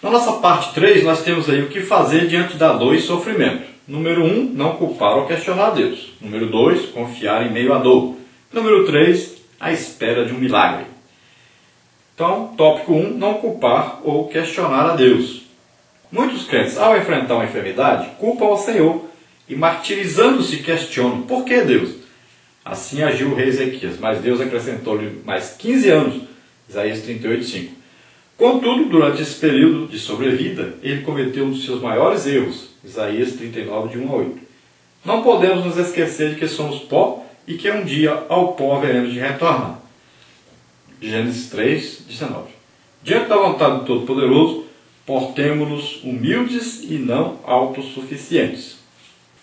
Na nossa parte 3, nós temos aí o que fazer diante da dor e sofrimento. Número 1, não culpar ou questionar Deus. Número 2, confiar em meio à dor. Número 3, a espera de um milagre. Então, tópico 1, não culpar ou questionar a Deus. Muitos crentes, ao enfrentar uma enfermidade, culpam ao Senhor e, martirizando-se, questionam: por que Deus? Assim agiu o rei Ezequias, mas Deus acrescentou-lhe mais 15 anos. Isaías 38:5. Contudo, durante esse período de sobrevida, ele cometeu um dos seus maiores erros. Isaías 39, de 1 a 8. Não podemos nos esquecer de que somos pó e que um dia ao pó haveremos de retornar. Gênesis 3:19. Diante da vontade do Todo-Poderoso, portemo-nos humildes e não autossuficientes.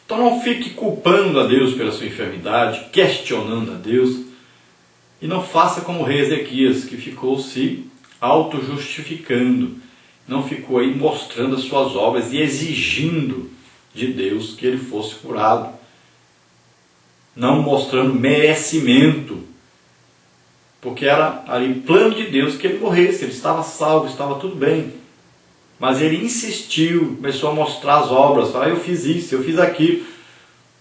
Então não fique culpando a Deus pela sua enfermidade, questionando a Deus, e não faça como o rei Ezequias, que ficou se auto-justificando, não ficou aí mostrando as suas obras e exigindo de Deus que ele fosse curado, não mostrando merecimento, porque era ali plano de Deus que ele morresse, ele estava salvo, estava tudo bem. Mas ele insistiu, começou a mostrar as obras, falou: eu fiz isso, eu fiz aquilo,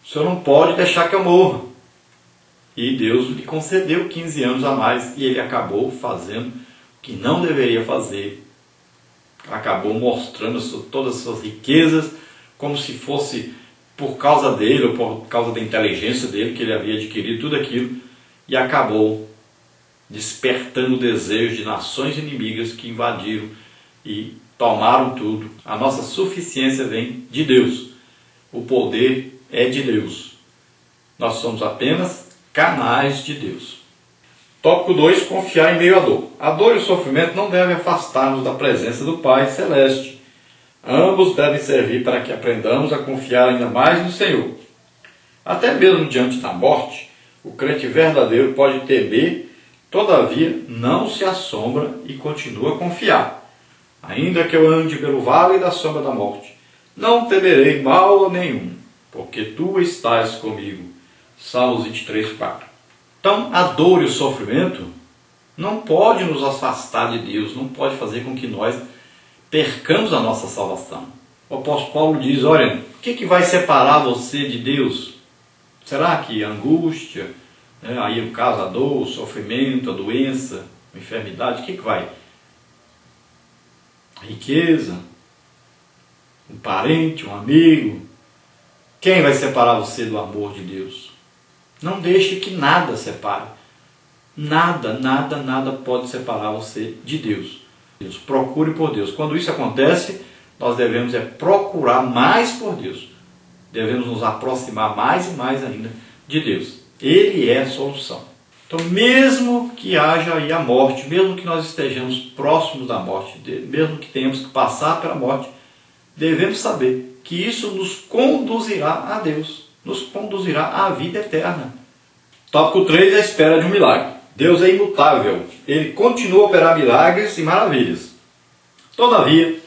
o senhor não pode deixar que eu morra. E Deus lhe concedeu 15 anos a mais, e ele acabou fazendo o que não deveria fazer. Acabou mostrando todas as suas riquezas, como se fosse por causa dele, ou por causa da inteligência dele, que ele havia adquirido tudo aquilo, e acabou despertando o desejo de nações inimigas que invadiram e tomaram tudo. A nossa suficiência vem de Deus. O poder é de Deus. Nós somos apenas canais de Deus. Tópico 2, confiar em meio à dor. A dor e o sofrimento não devem afastar-nos da presença do Pai Celeste. Ambos devem servir para que aprendamos a confiar ainda mais no Senhor. Até mesmo diante da morte, o crente verdadeiro pode temer, todavia não se assombra e continua a confiar. Ainda que eu ande pelo vale da sombra da morte, não temerei mal nenhum, porque tu estás comigo. Salmos 23:4. Então, a dor e o sofrimento não pode nos afastar de Deus, não pode fazer com que nós percamos a nossa salvação. O apóstolo Paulo diz: olha, o que vai separar você de Deus? Será que a angústia, aí o caso, a dor, o sofrimento, a doença, a enfermidade, o que vai? A riqueza, um parente, um amigo. Quem vai separar você do amor de Deus? Não deixe que nada separe. Nada pode separar você de Deus. Procure por Deus. Quando isso acontece, nós devemos procurar mais por Deus. Devemos nos aproximar mais e mais ainda de Deus. Ele é a solução. Então, mesmo que haja aí a morte, mesmo que nós estejamos próximos da morte, mesmo que tenhamos que passar pela morte, devemos saber que isso nos conduzirá a Deus, nos conduzirá à vida eterna. Tópico 3, a espera de um milagre. Deus é imutável, ele continua a operar milagres e maravilhas. Todavia,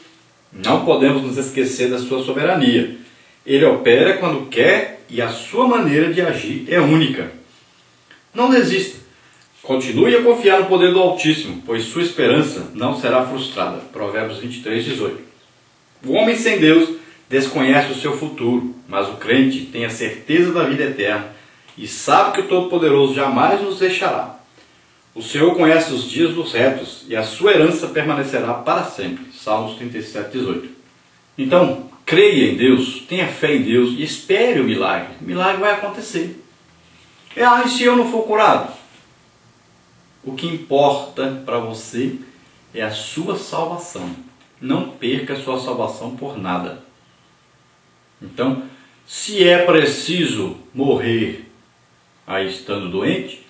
não podemos nos esquecer da sua soberania. Ele opera quando quer e a sua maneira de agir é única. Não desista. Continue a confiar no poder do Altíssimo, pois sua esperança não será frustrada. Provérbios 23:18. O homem sem Deus desconhece o seu futuro, mas o crente tem a certeza da vida eterna e sabe que o Todo-Poderoso jamais nos deixará. O Senhor conhece os dias dos retos e a sua herança permanecerá para sempre. Salmos 37:18. Então, creia em Deus, tenha fé em Deus e espere o milagre. O milagre vai acontecer. E se eu não for curado? O que importa para você é a sua salvação. Não perca a sua salvação por nada. Então, se é preciso morrer aí estando doente,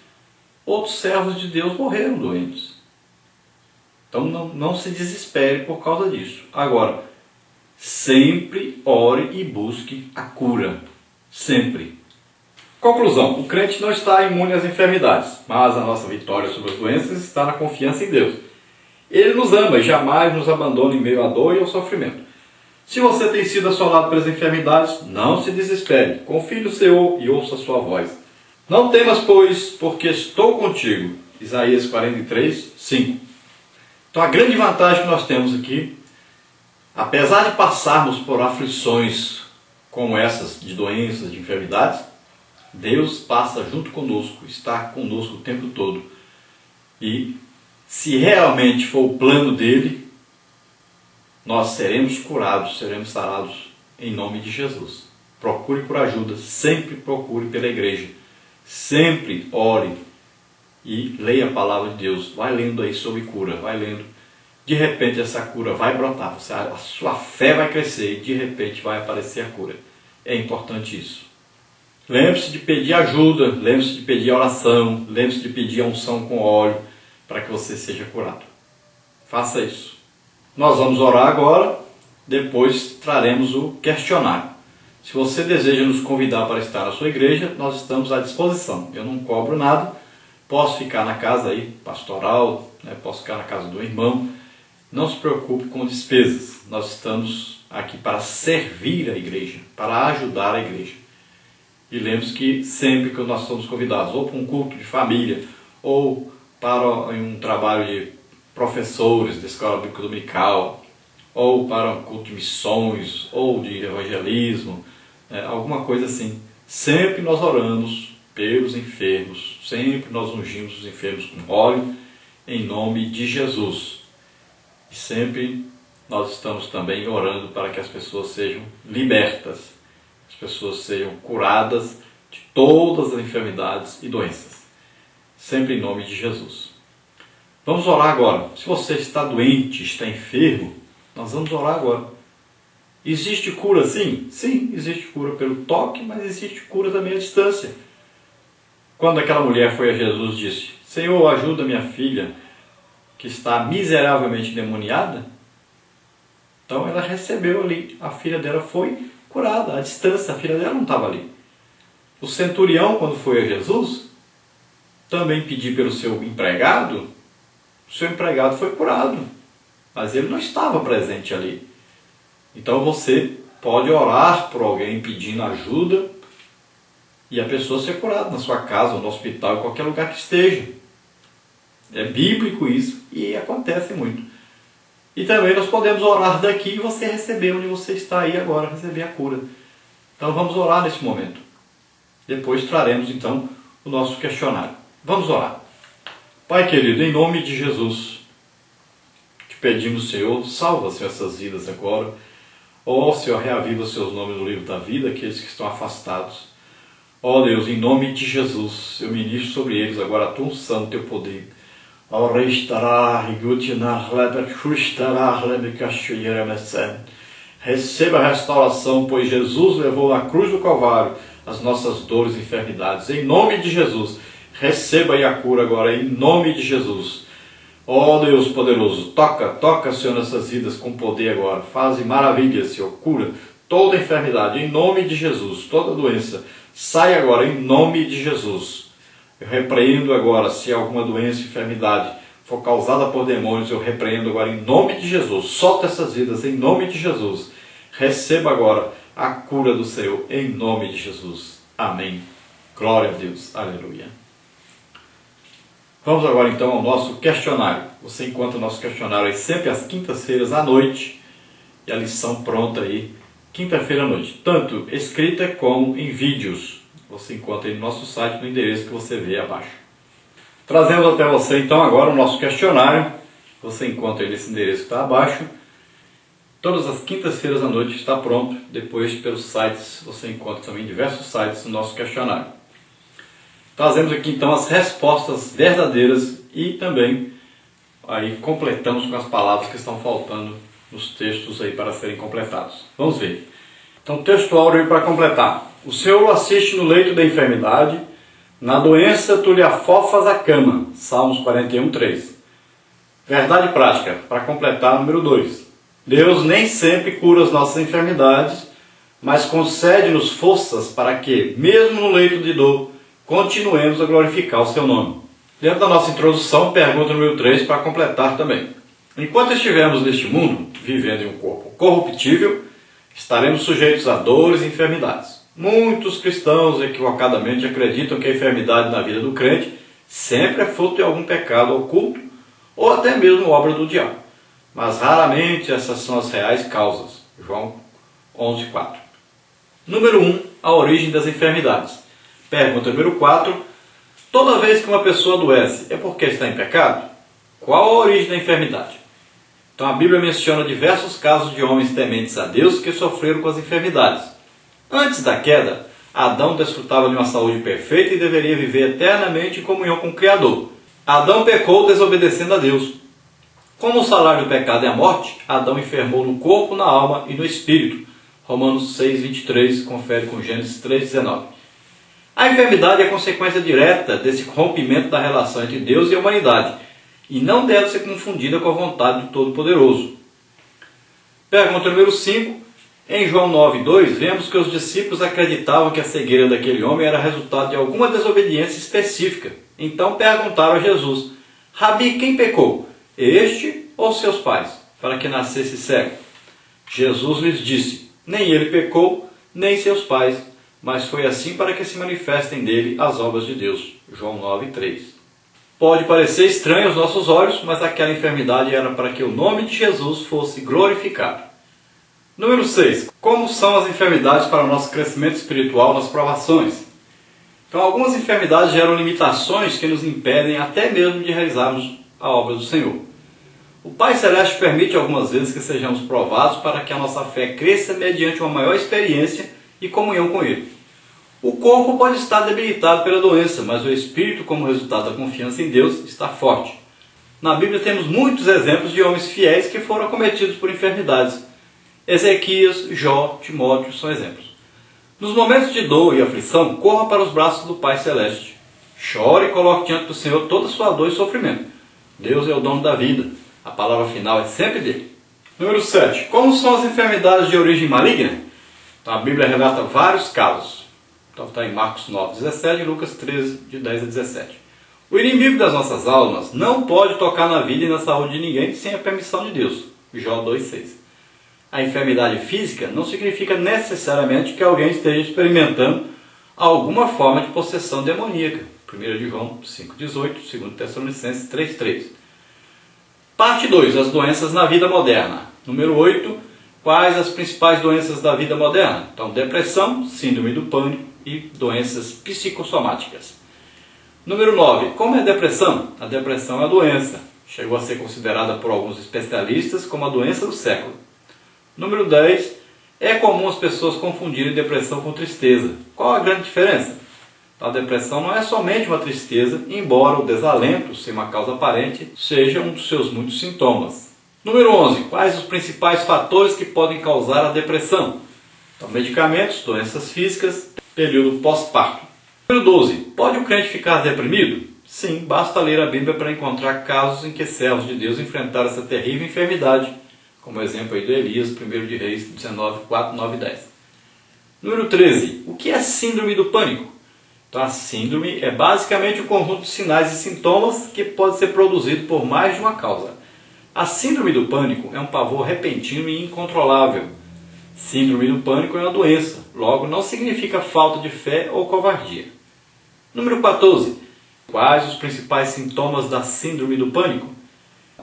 outros servos de Deus morreram doentes. Então não se desespere por causa disso. Agora, sempre ore e busque a cura. Sempre. Conclusão: o crente não está imune às enfermidades, mas a nossa vitória sobre as doenças está na confiança em Deus. Ele nos ama e jamais nos abandona em meio à dor e ao sofrimento. Se você tem sido assolado pelas enfermidades, não se desespere. Confie no Senhor e ouça a sua voz. Não temas, pois, porque estou contigo. Isaías 43:5. Então a grande vantagem que nós temos aqui Apesar de passarmos por aflições como essas, de doenças, de enfermidades, Deus passa junto conosco, está conosco o tempo todo. E se realmente for o plano dele, nós seremos curados, seremos sarados em nome de Jesus. Procure por ajuda, sempre procure pela igreja, sempre ore e leia a palavra de Deus. Vai lendo aí sobre cura, vai lendo. De repente essa cura vai brotar, a sua fé vai crescer e de repente vai aparecer a cura. É importante isso. Lembre-se de pedir ajuda, lembre-se de pedir oração, lembre-se de pedir a unção com óleo para que você seja curado. Faça isso. Nós vamos orar agora, depois traremos o questionário. Se você deseja nos convidar para estar na sua igreja, nós estamos à disposição. Eu não cobro nada, posso ficar na casa aí, pastoral, posso ficar na casa do irmão. Não se preocupe com despesas. Nós estamos aqui para servir a igreja, para ajudar a igreja. E lembre-se que sempre que nós somos convidados, ou para um culto de família, ou para um trabalho de professores da escola bíblica dominical, ou para um culto de missões, ou de evangelismo, alguma coisa assim. Sempre nós oramos pelos enfermos, sempre nós ungimos os enfermos com óleo, em nome de Jesus. E sempre nós estamos também orando para que as pessoas sejam libertas, as pessoas sejam curadas de todas as enfermidades e doenças. Sempre em nome de Jesus. Vamos orar agora. Se você está doente, está enfermo, nós vamos orar agora. Existe cura sim? Sim, existe cura pelo toque, mas existe cura também à distância. Quando aquela mulher foi a Jesus e disse: Senhor, ajuda minha filha, que está miseravelmente endemoniada. Então ela recebeu ali, a filha dela foi curada, à distância, a filha dela não estava ali. O centurião, quando foi a Jesus, também pediu pelo seu empregado, o seu empregado foi curado, mas ele não estava presente ali. Então você pode orar por alguém pedindo ajuda e a pessoa ser curada na sua casa, ou no hospital, em qualquer lugar que esteja. É bíblico isso e acontece muito. E também nós podemos orar daqui e você receber onde você está aí agora, receber a cura. Então vamos orar nesse momento. Depois traremos então o nosso questionário. Vamos orar. Pai querido, em nome de Jesus, te pedimos, Senhor, salva, Senhor, essas vidas agora. Ó Senhor, reaviva os seus nomes no livro da vida, aqueles que estão afastados. Ó Deus, em nome de Jesus, eu ministro sobre eles agora a tua unção, o teu poder. Receba a restauração, pois Jesus levou na cruz do Calvário as nossas dores e enfermidades. Em nome de Jesus, receba aí a cura agora, em nome de Jesus. Ó Deus poderoso, toca, Senhor, nessas vidas com poder agora. Faze maravilhas, Senhor, cura toda enfermidade, em nome de Jesus, toda doença. Sai agora, em nome de Jesus. Eu repreendo agora, se alguma doença, enfermidade for causada por demônios, eu repreendo agora em nome de Jesus. Solta essas vidas em nome de Jesus. Receba agora a cura do Senhor em nome de Jesus. Amém. Glória a Deus. Aleluia. Vamos agora então ao nosso questionário. Você encontra o nosso questionário aí sempre às quintas-feiras à noite. E a lição pronta aí, quinta-feira à noite. Tanto escrita como em vídeos. Você encontra aí no nosso site, no endereço que você vê abaixo. Trazemos até você então agora o nosso questionário. Você encontra aí nesse endereço que está abaixo. Todas as quintas-feiras à noite está pronto. Depois pelos sites, você encontra também diversos sites no nosso questionário. Trazemos aqui então as respostas verdadeiras e também aí completamos com as palavras que estão faltando nos textos aí para serem completados. Vamos ver. Então, texto áureo para completar. O Senhor o assiste no leito da enfermidade, na doença tu lhe afofas a cama. Salmos 41, 3. Verdade prática, para completar, número 2. Deus nem sempre cura as nossas enfermidades, mas concede-nos forças para que, mesmo no leito de dor, continuemos a glorificar o seu nome. Dentro da nossa introdução, pergunta número 3 para completar também. Enquanto estivermos neste mundo, vivendo em um corpo corruptível, estaremos sujeitos a dores e enfermidades. Muitos cristãos equivocadamente acreditam que a enfermidade na vida do crente sempre é fruto de algum pecado oculto ou até mesmo obra do diabo. mas raramente essas são as reais causas. João 11:4. Número 1. A origem das enfermidades. Pergunta número 4. Toda vez que uma pessoa adoece, é porque está em pecado? Qual a origem da enfermidade? Então a Bíblia menciona diversos casos de homens tementes a Deus que sofreram com as enfermidades. Antes da queda, Adão desfrutava de uma saúde perfeita e deveria viver eternamente em comunhão com o Criador. Adão pecou desobedecendo a Deus. Como o salário do pecado é a morte, Adão enfermou no corpo, na alma e no espírito. Romanos 6:23, confere com Gênesis 3:19. A enfermidade é consequência direta desse rompimento da relação entre Deus e a humanidade, e não deve ser confundida com a vontade do Todo-Poderoso. Pergunta número 5. Em João 9:2, vemos que os discípulos acreditavam que a cegueira daquele homem era resultado de alguma desobediência específica. Então perguntaram a Jesus: Rabi, quem pecou? Este ou seus pais, para que nascesse cego? Jesus lhes disse: nem ele pecou, nem seus pais, mas foi assim para que se manifestem dele as obras de Deus. João 9:3. Pode parecer estranho aos nossos olhos, mas aquela enfermidade era para que o nome de Jesus fosse glorificado. Número 6. Como são as enfermidades para o nosso crescimento espiritual nas provações? Então, algumas enfermidades geram limitações que nos impedem até mesmo de realizarmos a obra do Senhor. O Pai Celeste permite algumas vezes que sejamos provados para que a nossa fé cresça mediante uma maior experiência e comunhão com Ele. O corpo pode estar debilitado pela doença, mas o espírito, como resultado da confiança em Deus, está forte. Na Bíblia temos muitos exemplos de homens fiéis que foram acometidos por enfermidades. Ezequias, Jó, Timóteo são exemplos. Nos momentos de dor e aflição, corra para os braços do Pai Celeste. Chore e coloque diante do Senhor toda a sua dor e sofrimento. Deus é o dono da vida. A palavra final é sempre dele. Número 7. Como são as enfermidades de origem maligna? Então, a Bíblia relata vários casos. Então está em Marcos 9:17 e Lucas 13, de 10 a 17. O inimigo das nossas almas não pode tocar na vida e na saúde de ninguém sem a permissão de Deus. Jó 2:6. A enfermidade física não significa necessariamente que alguém esteja experimentando alguma forma de possessão demoníaca. 1 de João 5:18, 2 Tessalonicenses 3:3. Parte 2. As doenças na vida moderna. Número 8. Quais as principais doenças da vida moderna? Então, depressão, síndrome do pânico e doenças psicossomáticas. Número 9. Como é a depressão? A depressão é uma doença. Chegou a ser considerada por alguns especialistas como a doença do século. Número 10. É comum as pessoas confundirem depressão com tristeza. Qual a grande diferença? A depressão não é somente uma tristeza, embora o desalento, sem uma causa aparente, seja um dos seus muitos sintomas. Número 11. Quais os principais fatores que podem causar a depressão? Então, medicamentos, doenças físicas, período pós-parto. Número 12. Pode o crente ficar deprimido? Sim, basta ler a Bíblia para encontrar casos em que servos de Deus enfrentaram essa terrível enfermidade, como o exemplo aí do Elias, 1 de Reis 19, 4, 9 e 10. Número 13. O que é síndrome do pânico? Então, a síndrome é basicamente um conjunto de sinais e sintomas que pode ser produzido por mais de uma causa. A síndrome do pânico é um pavor repentino e incontrolável. Síndrome do pânico é uma doença, logo não significa falta de fé ou covardia. Número 14. Quais os principais sintomas da síndrome do pânico?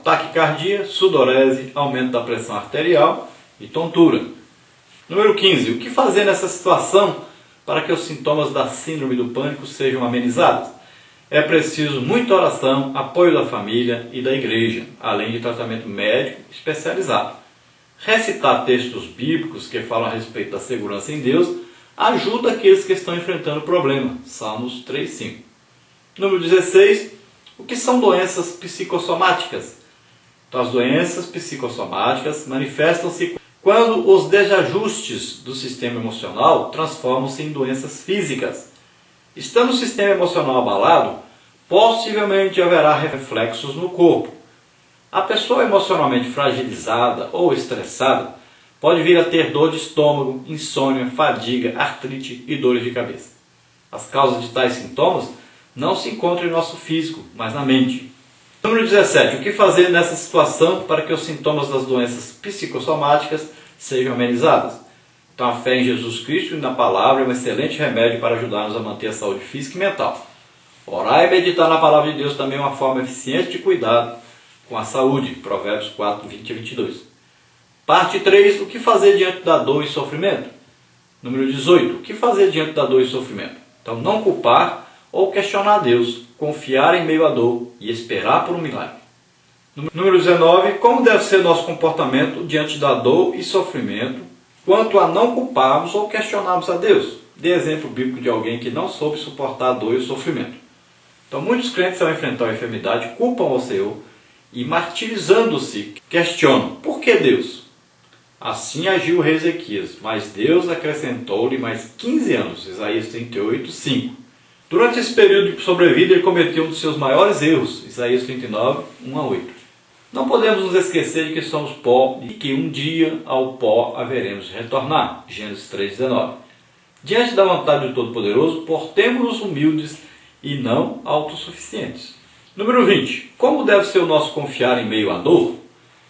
Taquicardia, sudorese, aumento da pressão arterial e tontura. Número 15. O que fazer nessa situação para que os sintomas da síndrome do pânico sejam amenizados? É preciso muita oração, apoio da família e da igreja, além de tratamento médico especializado. Recitar textos bíblicos que falam a respeito da segurança em Deus ajuda aqueles que estão enfrentando o problema. Salmos 3:5. Número 16. O que são doenças psicossomáticas? Então, as doenças psicossomáticas manifestam-se quando os desajustes do sistema emocional transformam-se em doenças físicas. Estando o sistema emocional abalado, possivelmente haverá reflexos no corpo. A pessoa emocionalmente fragilizada ou estressada pode vir a ter dor de estômago, insônia, fadiga, artrite e dores de cabeça. As causas de tais sintomas não se encontram em nosso físico, mas na mente. Número 17. O que fazer nessa situação para que os sintomas das doenças psicossomáticas sejam amenizados? Então, a fé em Jesus Cristo e na palavra é um excelente remédio para ajudar-nos a manter a saúde física e mental. Orar e meditar na palavra de Deus também é uma forma eficiente de cuidado com a saúde. Provérbios 4, 20 a 22. Parte 3. O que fazer diante da dor e sofrimento? Número 18. O que fazer diante da dor e sofrimento? Então, não culpar ou questionar Deus, confiar em meio à dor e esperar por um milagre. Número 19. Como deve ser nosso comportamento diante da dor e sofrimento, quanto a não culparmos ou questionarmos a Deus? Dê exemplo bíblico de alguém que não soube suportar a dor e o sofrimento. Então, muitos crentes, ao enfrentar a enfermidade, culpam ao Senhor e, martirizando-se, questionam: por que Deus? Assim agiu o rei Ezequias, mas Deus acrescentou-lhe mais 15 anos. Isaías 38, 5. Durante esse período de sobrevida, ele cometeu um dos seus maiores erros. Isaías 39, 1 a 8. Não podemos nos esquecer de que somos pó e que um dia ao pó haveremos de retornar. Gênesis 3,19. Diante da vontade do Todo-Poderoso, portemo-nos humildes e não autossuficientes. Número 20. Como deve ser o nosso confiar em meio à dor?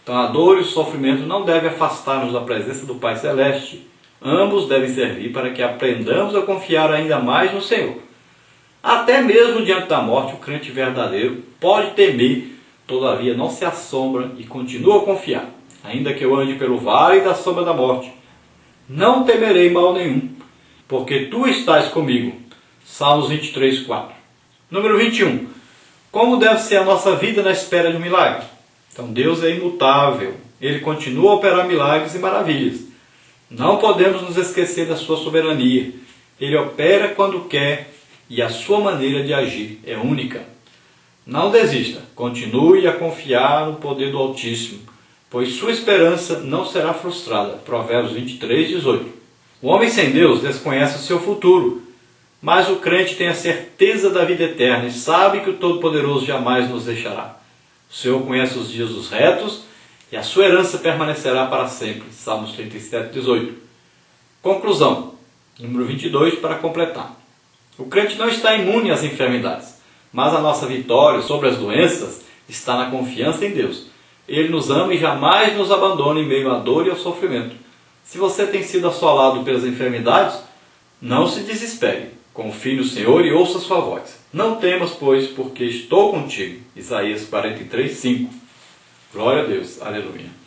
Então, a dor e o sofrimento não devem afastar-nos da presença do Pai Celeste. Ambos devem servir para que aprendamos a confiar ainda mais no Senhor. Até mesmo diante da morte, o crente verdadeiro pode temer, todavia não se assombra e continua a confiar. Ainda que eu ande pelo vale da sombra da morte, não temerei mal nenhum, porque tu estás comigo. Salmos 23, 4. Número 21. Como deve ser a nossa vida na espera de um milagre? Então, Deus é imutável. Ele continua a operar milagres e maravilhas. Não podemos nos esquecer da sua soberania. Ele opera quando quer e a sua maneira de agir é única. Não desista. Continue a confiar no poder do Altíssimo, pois sua esperança não será frustrada. Provérbios 23, 18. O homem sem Deus desconhece o seu futuro, mas o crente tem a certeza da vida eterna e sabe que o Todo-Poderoso jamais nos deixará. O Senhor conhece os dias dos retos e a sua herança permanecerá para sempre. Salmos 37, 18. Conclusão. Número 22 para completar. O crente não está imune às enfermidades, mas a nossa vitória sobre as doenças está na confiança em Deus. Ele nos ama e jamais nos abandona em meio à dor e ao sofrimento. Se você tem sido assolado pelas enfermidades, não se desespere. Confie no Senhor e ouça sua voz. Não temas, pois, porque estou contigo. Isaías 43, 5. Glória a Deus. Aleluia.